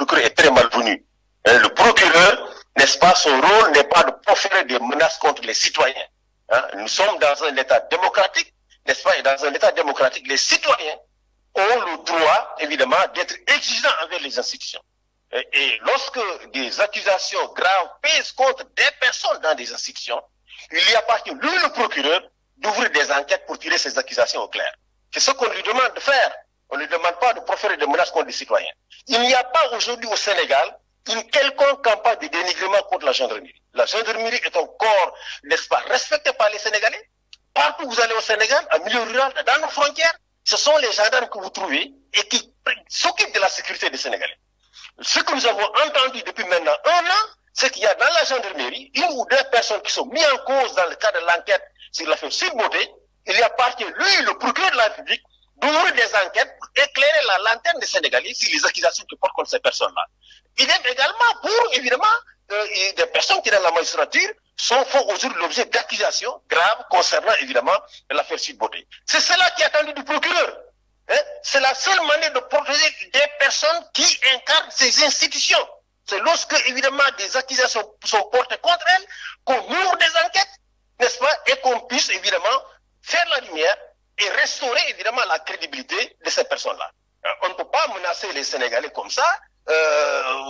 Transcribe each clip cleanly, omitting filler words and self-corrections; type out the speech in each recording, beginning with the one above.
procureur est très malvenu. Le procureur, n'est-ce pas, son rôle n'est pas de proférer des menaces contre les citoyens. Nous sommes dans un État démocratique, n'est-ce pas, et dans un État démocratique, les citoyens ont le droit, évidemment, d'être exigeants envers les institutions. Et lorsque des accusations graves pèsent contre des personnes dans des institutions, il y appartient, lui, le procureur, d'ouvrir des enquêtes pour tirer ces accusations au clair. C'est ce qu'on lui demande de faire. On ne lui demande pas de proférer des menaces contre les citoyens. Il n'y a pas aujourd'hui au Sénégal une quelconque campagne de dénigrement contre la gendarmerie. La gendarmerie est un corps, n'est-ce pas, respecté par les Sénégalais. Partout où vous allez au Sénégal, en milieu rural, dans nos frontières, ce sont les gendarmes que vous trouvez et qui s'occupent de la sécurité des Sénégalais. Ce que nous avons entendu depuis maintenant 1 an, c'est qu'il y a dans la gendarmerie 1 ou 2 personnes qui sont mises en cause dans le cadre de l'enquête sur l'affaire Sweet Beauté. Il y appartient, lui, le procureur de la République, d'ouvrir des enquêtes pour éclairer la lanterne des Sénégalais sur les accusations qui portent contre ces personnes-là. Il est également pour, évidemment, des personnes qui, dans la magistrature, font aujourd'hui l'objet d'accusations graves concernant, évidemment, l'affaire Sweet Beauté. C'est cela qui est attendu du procureur. C'est la seule manière de protéger des personnes qui incarnent ces institutions. C'est lorsque, évidemment, des accusations sont portées contre elles, qu'on ouvre des enquêtes, n'est-ce pas, et qu'on puisse, évidemment, faire la lumière et restaurer, évidemment, la crédibilité de ces personnes-là. On ne peut pas menacer les Sénégalais comme ça,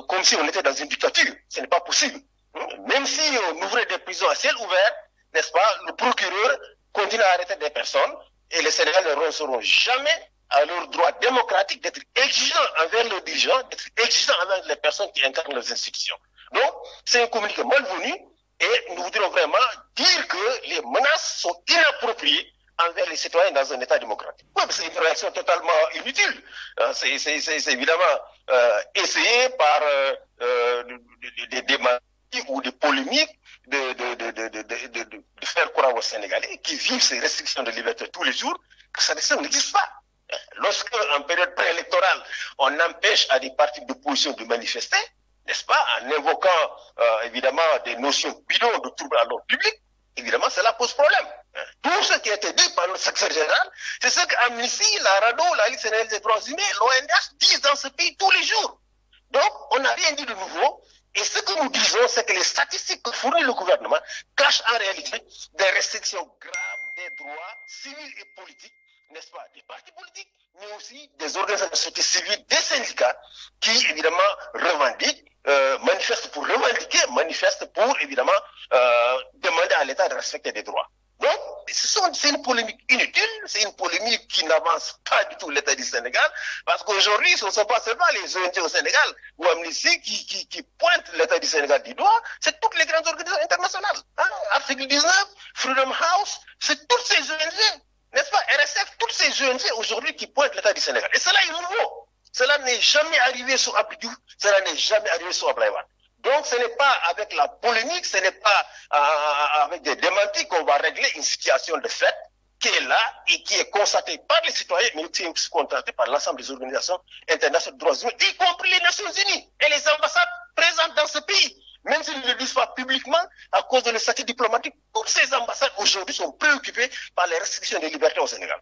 comme si on était dans une dictature. Ce n'est pas possible. Même si on ouvrait des prisons à ciel ouvert, n'est-ce pas, le procureur continue à arrêter des personnes et les Sénégalais ne seront jamais à leur droit démocratique d'être exigeants envers leurs dirigeants, d'être exigeants envers les personnes qui incarnent leurs institutions. Donc, c'est un communiqué malvenu et nous voudrions vraiment dire que les menaces sont inappropriées envers les citoyens dans un État démocratique. Oui, mais c'est une réaction totalement inutile. C'est évidemment essayé par des démarches ou des polémiques de faire croire aux Sénégalais qui vivent ces restrictions de liberté tous les jours que ça n'existe pas. Lorsque, en période préélectorale, on empêche à des partis d'opposition de manifester, n'est-ce pas, en invoquant évidemment des notions bidons de troubles à l'ordre public, évidemment, cela pose problème. Tout ce qui a été dit par le secrétaire général, c'est ce qu'Amnesty, la RADDHO, la Ligue sénégalaise des droits humains, l'ONDH disent dans ce pays tous les jours. Donc, on n'a rien dit de nouveau. Et ce que nous disons, c'est que les statistiques que fournit le gouvernement cachent en réalité des restrictions graves des droits civils et politiques, n'est-ce pas, des partis politiques, mais aussi des organisations de société civile, des syndicats qui, évidemment, revendiquent, manifestent pour revendiquer, manifestent pour, évidemment, demander à l'État de respecter des droits. Donc, c'est une polémique inutile, c'est une polémique qui n'avance pas du tout l'État du Sénégal, parce qu'aujourd'hui, ce ne sont pas seulement les ONG au Sénégal ou Amnesty qui pointent l'État du Sénégal du doigt, c'est toutes les grandes organisations internationales. Article 19, Freedom House, c'est toutes ces ONG, n'est-ce pas, RSF, toutes ces ONG aujourd'hui qui pointent l'État du Sénégal. Et cela est nouveau. Cela n'est jamais arrivé sur Abidou, cela n'est jamais arrivé sur Abdoulaye Wade. Donc, ce n'est pas avec la polémique, ce n'est pas avec des démentis qu'on va régler une situation de fait qui est là et qui est constatée par les citoyens, mais aussi constatée par l'ensemble des organisations internationales de droits humains, y compris les Nations Unies et les ambassades présentes dans ce pays. Même s'ils ne le disent pas publiquement, à cause de le statut diplomatique, toutes ces ambassades aujourd'hui sont préoccupées par les restrictions des libertés au Sénégal.